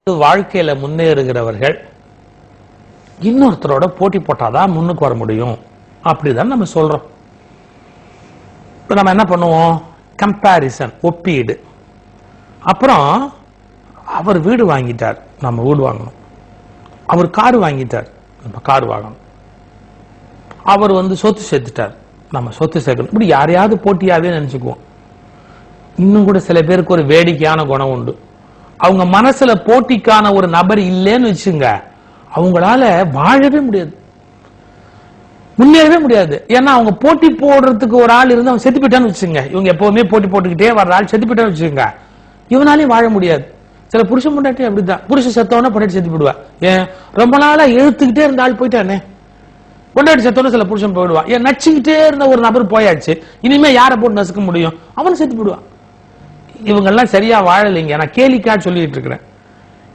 வாழ்க்கையில முன்னேறுகிறவர்கள் இன்னொருத்தரோட போட்டி போட்டாதான் முன்னுக்கு வர முடியும் அப்படிதான் நம்ம சொல்றோம். இப்ப நம்ம என்ன பண்ணுவோம்? கம்பாரிசன், ஒப்பீடு. அப்புறம் அவர் வீடு வாங்கிட்டார், நம்ம வீடு வாங்கணும். அவர் கார் வாங்கிட்டார், நம்ம கார் வாங்கணும். அவர் சொத்து சேர்த்துட்டார், நம்ம சொத்து சேர்க்கணும். இப்படி யாரையாவது போட்டியாவே நினைச்சுக்குவோம். இன்னும் கூட சில பேருக்கு ஒரு வேடிக்கையான குணம் உண்டு. அவங்க மனசுல போட்டிக்கான ஒரு நபர் இல்லைன்னு வச்சுங்க, அவங்களால வாழவே முடியாது, முன்னேறவே முடியாது. ஏன்னா அவங்க போட்டி போடுறதுக்கு ஒரு ஆள் இருந்து அவன் செத்து போயிட்டான்னு வச்சுங்க, இவங்க எப்பவுமே போட்டி போட்டுக்கிட்டே வர்ற ஆள் செத்து போயிட்டான்னு வச்சுங்க, இவனாலையும் வாழ முடியாது. சில புருஷன் பொண்டாட்டி அப்படிதான், புருஷன் செத்தவன பொண்டாட்டி செத்து போயிடுவா. ஏன்? ரொம்ப நாளா எழுத்துக்கிட்டே இருந்த ஆள் போயிட்டானே, பொண்டாட்டி செத்தவன சில புருஷன் போயிடுவான். ஏன்? நச்சுக்கிட்டே இருந்த ஒரு நபர் போயாச்சு, இனிமே யாரை போட்டு நசுக்க முடியும்? அவன் செத்து போயிடுவான். இவங்கெல்லாம் சரியா வாழலைங்க. நான் கேலிக்கா சொல்லிட்டு இருக்கிறேன்.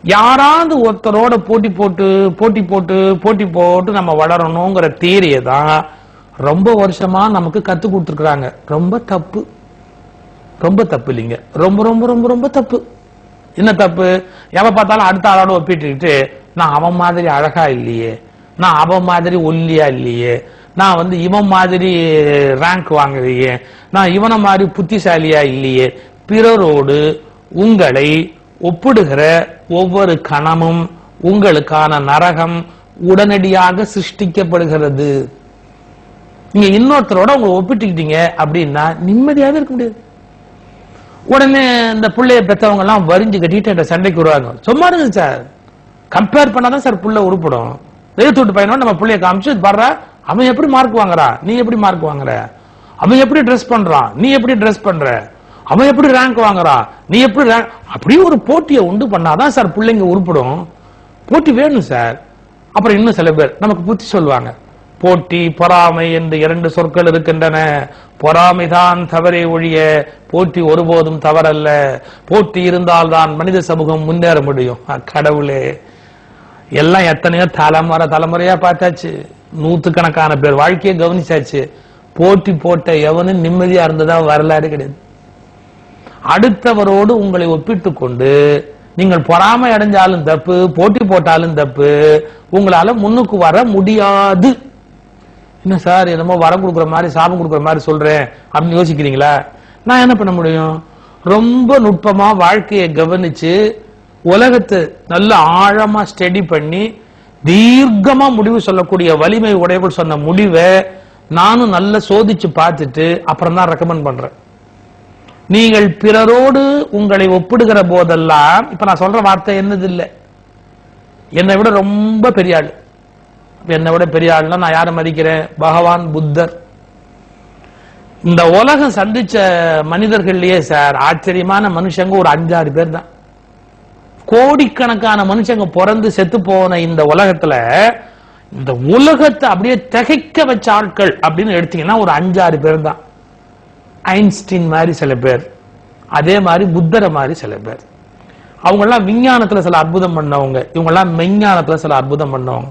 யாராவது ஒருத்தரோட போட்டி போட்டு நம்ம வளரணுங்கிற தியரியை தான் ரொம்ப வருஷமா நமக்கு கத்து கொடுத்துருக்காங்க. ரொம்ப தப்பு, ரொம்ப தப்பு இல்லைங்க, ரொம்ப ரொம்ப ரொம்ப ரொம்ப தப்பு. என்ன தப்பு? எவ பார்த்தாலும் அடுத்த ஆளோட ஒப்பிட்டுக்கிட்டு, நான் அவன் மாதிரி அழகா இல்லையே, நான் அவன் மாதிரி ஒல்லியா இல்லையே, நான் இவன் மாதிரி ரேங்க் வாங்கலையே, நான் இவனை மாதிரி புத்திசாலியா இல்லையே. பிறரோடு உங்களை ஒப்பிடுகிற ஒவ்வொரு கணமும் உங்களுக்கான நரகம் உடனடியாக சிருஷ்டிக்கப்படுகிறது. நீங்க இன்னொருத்தரோட உங்களை ஒப்பிட்டுக்கிட்டீங்க அப்படின்னா நிம்மதியாவே இருக்க முடியாது. உடனே இந்த பிள்ளைய பெற்றவங்க எல்லாம் வரிஞ்சு கட்டிட்டு சண்டைக்கு வருவாங்க. சும்மா இருங்க சார், கம்பேர் பண்ணாதான் சார் புள்ள உருப்படும். எழுத்து விட்டு பையனோட நம்ம பிள்ளைய காமிச்சு பாடுற, அவன் எப்படி மார்க் வாங்குறா, நீ எப்படி மார்க் வாங்குற, அவன் எப்படி ட்ரெஸ் பண்றான், நீ எப்படி ட்ரெஸ் பண்ற, அவன் எப்படி ரேங்க் வாங்குறா, நீ எப்படி ரேங்க், அப்படியே ஒரு போட்டியை உண்டு பண்ணாதான் சார் பிள்ளைங்க உருப்படும். போட்டி வேணும் சார். அப்புறம் இன்னும் சில பேர் நமக்கு புத்தி சொல்லுவாங்க. போட்டி பொறாமை என்று இரண்டு சொற்கள் இருக்கின்றன. பொறாமைதான் தவறே ஒழிய போட்டி ஒருபோதும் தவறல்ல. போட்டி இருந்தால்தான் மனித சமூகம் முன்னேற முடியும். கடவுளே, எல்லாம் எத்தனையோ தலைமுறையா பார்த்தாச்சு, நூத்துக்கணக்கான பேர் வாழ்க்கையை கவனிச்சாச்சு. போட்டி போட்ட எவனும் நிம்மதியா இருந்ததா வரலாறு கிடையாது. அடுத்தவரோடு உங்களை ஒப்பிட்டுக் கொண்டு நீங்கள் பொறாமை அடைஞ்சாலும் தப்பு, போட்டி போட்டாலும் தப்பு, உங்களால முன்னுக்கு வர முடியாது. என்ன சார், என்னமோ வரம் கொடுக்குற மாதிரி சாபம் கொடுக்குற மாதிரி சொல்றேன் அப்படின்னு யோசிக்கிறீங்களா? நான் என்ன பண்ண முடியும்? ரொம்ப நுட்பமா வாழ்க்கையை கவனிச்சு உலகத்தை நல்ல ஆழமா ஸ்டடி பண்ணி தீர்க்கமா முடிவு சொல்லக்கூடிய வலிமை உடையவர்கள் சொன்ன முடிவை நானும் நல்லா சோதிச்சு பார்த்துட்டு அப்புறம் தான் ரெக்கமெண்ட் பண்றேன். நீங்கள் பிறரோடு உங்களை ஒப்பிடுகிற போதெல்லாம், இப்ப நான் சொல்ற வார்த்தை என்னது இல்லை, என்னை விட ரொம்ப பெரிய ஆள், என்னை விட பெரிய ஆள்னா நான் யாரை மதிக்கிறேன்? பகவான் புத்தர். இந்த உலகம் சந்திச்ச மனிதர்கள்லயே சார் ஆச்சரியமான மனுஷங்க ஒரு 5-6 பேர் தான். கோடிக்கணக்கான மனுஷங்க பிறந்து செத்து போன இந்த உலகத்துல, இந்த உலகத்தை அப்படியே திகைக்க வச்ச ஆட்கள் அப்படின்னு எடுத்தீங்கன்னா ஒரு 5-6 பேர் தான். ஐன்ஸ்டீன் மாதிரி சில பேர், அதே மாதிரி புத்தரை மாதிரி சில பேர். அவங்க எல்லாம் விஞ்ஞானத்துல சில அற்புதம் பண்ணவங்க, இவங்க எல்லாம் மெஞ்ஞானத்துல சில அற்புதம் பண்ணவங்க.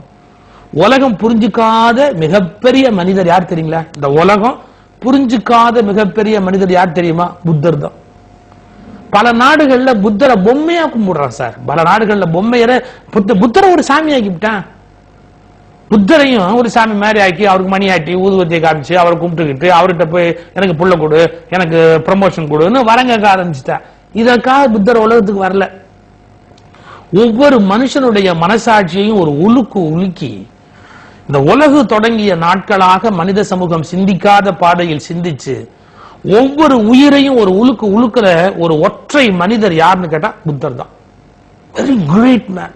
உலகம் புரிஞ்சுக்காத மிகப்பெரிய மனிதர் யார் தெரியுங்களா? இந்த உலகம் புரிஞ்சுக்காத மிகப்பெரிய மனிதர் யார் தெரியுமா? புத்தர் தான். பல நாடுகள்ல புத்தரை பொம்மையா கும்பிடுறான் சார். பல நாடுகள்ல பொம்மையரை புத்தரை ஒரு சாமி ஆக்கிவிட்டான். புத்தரையும் ஒரு சாமி மாதிரி ஆக்கி அவருக்கு மணி ஆட்டி ஊதுவத்தியை காமிச்சு அவரை கும்பிட்டுக்கிட்டு அவர்கிட்ட போய் எனக்கு புள்ள கொடு, எனக்கு ப்ரமோஷன் கொடுன்னு வரங்க ஆரம்பிச்சுட்டா. இதற்காக புத்தர் உலகத்துக்கு வரல. ஒவ்வொரு மனுஷனுடைய மனசாட்சியையும் ஒரு உலுக்கி இந்த உலகு தொடங்கிய நாட்களாக மனித சமூகம் சிந்திக்காத பாதையில் சிந்திச்சு ஒவ்வொரு உயிரையும் ஒரு உலுக்குற ஒரு ஒற்றை மனிதர் யாருன்னு கேட்டா புத்தர் தான். Very great man.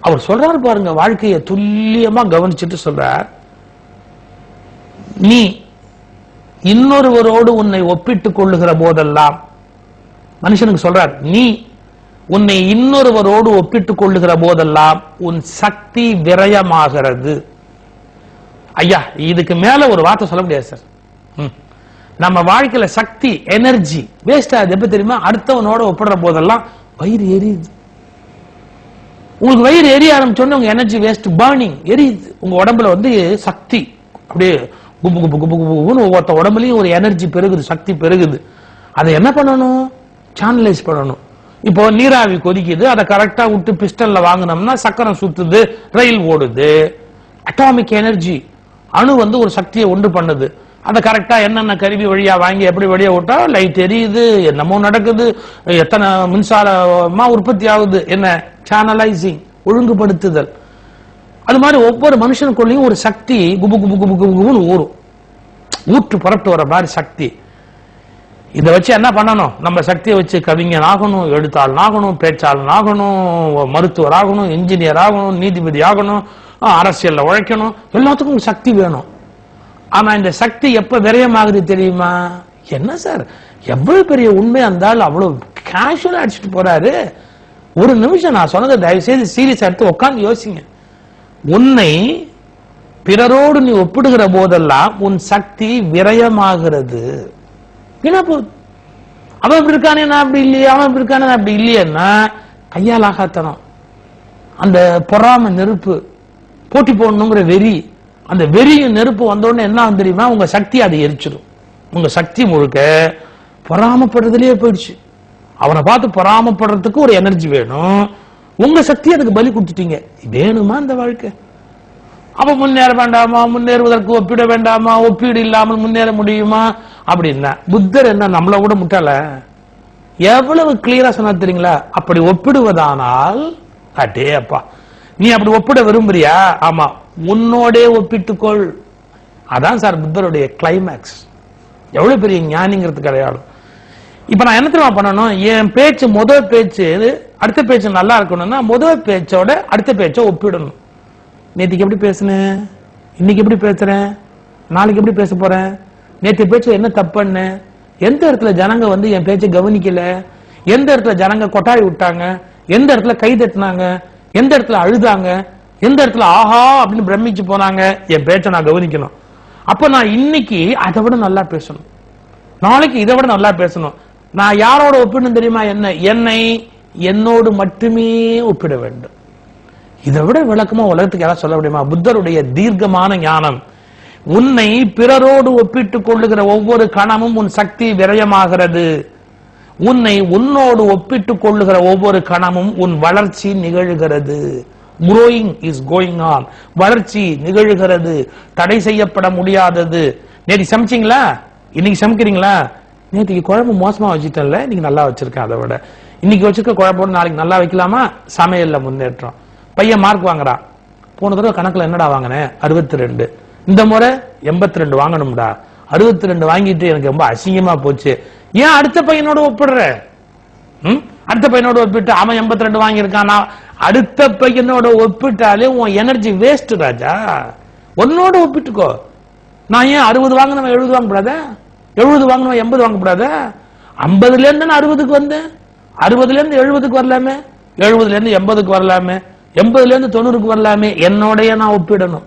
அவர் சொல்றாரு பாருங்க, வாழ்க்கையை துல்லியமா கவனிச்சுட்டு சொல்றார். நீ இன்னொருவரோடு உன்னை ஒப்பிட்டுக் கொள்ளுகிற போதெல்லாம், மனுஷனுக்கு சொல்றார், நீ உன்னை இன்னொருவரோடு ஒப்பிட்டுக் கொள்ளுகிற போதெல்லாம் உன் சக்தி விரயமாகிறது. ஐயா, இதுக்கு மேல ஒரு வார்த்தை சொல்ல முடியாது சார். நம்ம வாழ்க்கையில சக்தி, எனர்ஜி வேஸ்ட் ஆகுது. எப்ப தெரியுமா? அடுத்தவனோட ஒப்பிடுற போதெல்லாம் வயிறு எரியுது. உங்களுக்கு வயிறு எரிய ஆரம்பிச்சோன்னு உங்க எனர்ஜி வேஸ்ட், பர்னிங், எரியுது. உங்க உடம்புல சக்தி அப்படியே குப்பு குப்பு குப்பு குப்புன்னு ஒவ்வொருத்த உடம்புலயும் ஒரு எனர்ஜி பெருகுது, சக்தி பெருகுது. அதை என்ன பண்ணணும்? சேனலைஸ் பண்ணணும். இப்போ நீராவி கொதிக்குது, அதை கரெக்டா விட்டு பிஸ்டன்ல வாங்கினோம்னா சக்கரம் சுத்துது, ரயில் ஓடுது. அட்டாமிக் எனர்ஜி, அணு ஒரு சக்தியை ஒன்று பண்ணுது. அதை கரெக்டா என்னென்ன கருவி வழியா வாங்கி எப்படி வழியா விட்டா லைட் எரியுது, என்னமோ நடக்குது, எத்தனை மின்சாரமா உற்பத்தி ஆகுது, என்ன சேனலைசிங், ஒழுங்குபடுத்துதல். அது மாதிரி ஒவ்வொரு மனுஷனுக்குள்ளேயும் ஒரு சக்தி குபு குபு குபு குபுன்னு ஊறும், ஊற்று புறட்டு வர மாதிரி சக்தி. இதை வச்சு என்ன பண்ணணும்? நம்ம சக்தியை வச்சு கவிஞன் ஆகணும், எழுத்தாளன் ஆகணும், பேச்சாளன் ஆகணும், மருத்துவர் ஆகணும், இன்ஜினியர் ஆகணும், நீதிபதி ஆகணும், அரசியல்ல உழைக்கணும், எல்லாத்துக்கும் சக்தி வேணும். ஆனா இந்த சக்தி எப்ப விரயமாகுது தெரியுமா? என்ன சார் எவ்வளவு பெரிய உண்மை இருந்தாலும் அவ்வளவு கேஷுவலா அடிச்சுட்டு போறாரு. ஒரு நிமிஷம் நான் சொன்னதை தயவு செய்து சீரியஸ் எடுத்து உட்கார்ந்து யோசிங்க. உன்னை பிறரோடு நீ ஒப்பிடுகிற போதெல்லாம் உன் சக்தி விரயமாகிறது. அவன் இப்படி இருக்கானே நான் அப்படி இல்லையே, அவன் இப்படி இருக்கானே நான் அப்படி இல்லையேன்னா கையால் ஆகாத்தனம், அந்த பொறாம நெருப்பு, போட்டி போடணுங்கிற வெறி, அந்த வெறியும் நெருப்பு வந்தோடனே என்ன தெரியுமா? உங்க சக்தி அதை எரிச்சிடும். உங்க சக்தி முழுக்க பொறாமப்படுறதுலயே போயிடுச்சு. அவனை பார்த்து பொறாமப்படுறதுக்கு ஒரு எனர்ஜி வேணும், உங்க சக்தி அதுக்கு பலி கொடுத்துட்டீங்க. வேணுமா இந்த வாழ்க்கை? அப்ப முன்னேற வேண்டாமா? முன்னேறுவதற்கு ஒப்பிட வேண்டாமா? ஒப்பீடு இல்லாமல் முன்னேற முடியுமா அப்படின்னா புத்தர் என்ன நம்மள கூட முட்டாள? எவ்வளவு கிளியரா சொன்னா தெரியுங்களா? அப்படி ஒப்பிடுவதானால் அட்டே அப்பா நீ அப்படி ஒப்பிட விரும்புறியா? ஆமா, உன்னோடே ஒப்பிட்டுக்கொள். அதான் சார் புத்தருடைய கிளைமேக்ஸ். எவ்வளவு பெரிய ஞானிங்கிறதுக்கு அடையாளம். இப்ப நான் என்ன தெரியுமா பண்ணணும்? என் பேச்சு முதல் பேச்சு அடுத்த பேச்சு நல்லா இருக்கணும்னா முதல் பேச்சோட அடுத்த பேச்சை ஒப்பிடணும். நேற்றுக்கு எப்படி பேசுனேன், இன்னைக்கு எப்படி பேசுறேன், நாளைக்கு எப்படி பேச போறேன், நேற்று பேச்சு என்ன தப்புன்னு, எந்த இடத்துல ஜனங்க என் பேச்சை கவனிக்கல, எந்த இடத்துல ஜனங்க கொட்டாய் விட்டாங்க, எந்த இடத்துல கை தட்டினாங்க, எந்த இடத்துல அழுதாங்க, எந்த இடத்துல ஆஹா அப்படின்னு பிரமிச்சு போனாங்க, என் பேச்சை நான் கவனிக்கணும். அப்ப நான் இன்னைக்கு அதை விட நல்லா பேசணும், நாளைக்கு இதை விட நல்லா பேசணும். நான் யாரோட ஒப்பிடணும் தெரியுமா? என்னை என்னோடு மட்டுமே ஒப்பிட வேண்டும். இதை விட விளக்கமா உலகத்துக்கு யாராவது சொல்ல முடியுமா? புத்தருடைய தீர்க்கமான ஞானம். உன்னை பிறரோடு ஒப்பிட்டுக் கொள்ளுகிற ஒவ்வொரு கணமும் உன் சக்தி விரயமாகிறது. உன்னை உன்னோடு ஒப்பிட்டுக் கொள்ளுகிற ஒவ்வொரு கணமும் உன் வளர்ச்சி நிகழ்கிறது. growing is going on. வளர்ச்சி நிகழ்கிறது, தடை செய்யப்பட முடியாதது. நேற்று சமைச்சிங்களா? இன்னைக்கு சமைக்கிறீங்களா? நேற்றுக்கு குழம்பு மோசமா வச்சுட்டல, இன்னைக்கு நல்லா வச்சிருக்கேன். அதை விட இன்னைக்கு வச்சிருக்க குழம்போடு நாளைக்கு நல்லா வைக்கலாமா? சமையல்ல முன்னேற்றம். பையன் மார்க் வாங்குறான். போன தடவை கணக்குல என்னடா வாங்கினேன்? 62. இந்த முறை 82 வாங்கணும்டா. 62 வாங்கிட்டு எனக்கு ரொம்ப அசிங்கமா போச்சு. ஏன் அடுத்த பையனோட ஒப்பிடுற? அடுத்த பையனோட ஒப்பிட்டு அவன் 82 வாங்கியிருக்கான். அடுத்த பையனோட ஒப்பிட்டாலே உன் எனர்ஜி வேஸ்ட் ராஜா. உன்னோட ஒப்பிட்டுக்கோ. நான் ஏன் 60 வாங்கினவன் 70 வாங்கக்கூடாத? 70 வாங்கினவன் 80 வாங்கக்கூடாத? 50ல இருந்து 60க்கு வந்தேன், 60ல இருந்து 70க்கு வரலாமே, 70ல இருந்து 80க்கு வரலாமே, 80ல இருந்து 90க்கு வரலாமே. என்னோடைய நான் ஒப்பிடணும்.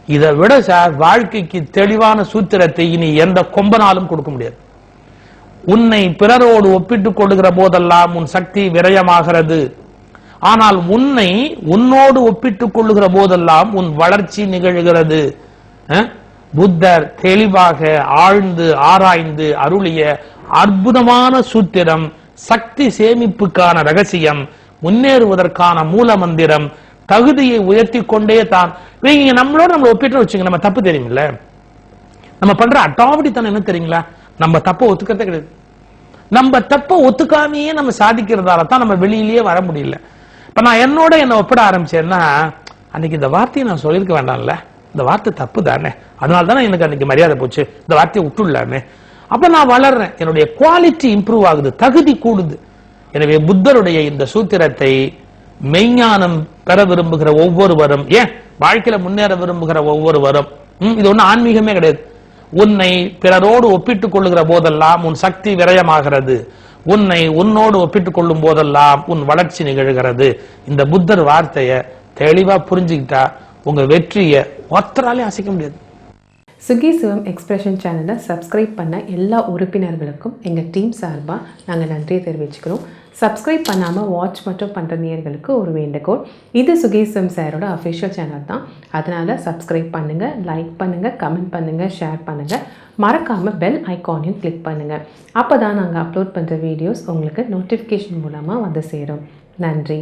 இதை விட சார் வாழ்க்கைக்கு தெளிவான சூத்திரத்தை இனி எந்த கொம்பனாலும் கொடுக்க முடியாது. உன்னை பிறரோடு ஒப்பிட்டுக் கொள்ளுகிற போதெல்லாம் உன் சக்தி விரயமாகிறது. ஆனால் உன்னை உன்னோடு ஒப்பிட்டுக் கொள்ளுகிற போதெல்லாம் உன் வளர்ச்சி நிகழ்கிறது. புத்தர் தெளிவாக ஆழ்ந்து ஆராய்ந்து அருளிய அற்புதமான சூத்திரம், சக்தி சேமிப்புக்கான ரகசியம், முன்னேறுவதற்கான மூல மந்திரம், தகுதியை உயர்த்தி கொண்டே தான். நம்மளோட நம்ம ஒப்பிட்டு வச்சுங்க, நம்ம தப்பு தெரியுமில்ல, நம்ம பண்ற அட்டாவடித்தனம் என்ன தெரியுங்களா? நம்ம தப்ப ஒத்துக்கிறதே கிடையாது. நம்ம தப்ப ஒத்துக்காமையே நம்ம சாதிக்கிறதால தான் நம்ம வெளியிலேயே வர முடியல. இப்ப நான் என்னோட என்ன ஒப்பிட ஆரம்பிச்சேன்னா, அன்னைக்கு இந்த வார்த்தையை நான் சொல்லியிருக்க வேண்டாம்ல, இந்த வார்த்தை தப்பு தானே, அதனால தானே எனக்கு அன்னைக்கு மரியாதை போச்சு, இந்த வார்த்தையை விட்டுள்ளாமே. அப்ப நான் வளர்றேன், என்னுடைய குவாலிட்டி இம்ப்ரூவ் ஆகுது, தகுதி கூடுது. எனவே புத்தருடைய இந்த சூத்திரத்தை மெய்ஞானம் பெற விரும்புகிற ஒவ்வொருவரும், ஏன் வாழ்க்கையில முன்னேற விரும்புகிற ஒவ்வொருவரும், இது ஒண்ணு ஆன்மீகமே கிடையாது. உன்னை பிறரோடு ஒப்பிட்டுக் கொள்ளுகிற போதெல்லாம் உன் சக்தி விரயமாகிறது, உன்னை உன்னோடு ஒப்பிட்டுக் கொள்ளும் போதெல்லாம் உன் வளர்ச்சி நிகழ்கிறது. இந்த புத்தர் வார்த்தைய தெளிவா புரிஞ்சுக்கிட்டா உங்க வெற்றியை ஒத்தராலே அசைக்க முடியாது. சுகி சிவம் எக்ஸ்பிரஷன் சேனலை சப்ஸ்கிரைப் பண்ண எல்லா உறுப்பினர்களுக்கும் எங்கள் டீம் சார்பாக நாங்கள் நன்றியை தெரிவிச்சுக்கிறோம். சப்ஸ்கிரைப் பண்ணாமல் வாட்ச் மட்டும் பண்ணுற நேயர்களுக்கு ஒரு வேண்டுகோள். இது சுகி சிவம் சாரோட அஃபிஷியல் சேனல் தான். அதனால் சப்ஸ்கிரைப் பண்ணுங்கள், லைக் பண்ணுங்கள், கமெண்ட் பண்ணுங்கள், ஷேர் பண்ணுங்கள். மறக்காமல் பெல் ஐக்கானையும் கிளிக் பண்ணுங்கள். அப்போ தான் நாங்கள் அப்லோட் பண்ணுற வீடியோஸ் உங்களுக்கு நோட்டிஃபிகேஷன் மூலமாக வந்து சேரும். நன்றி.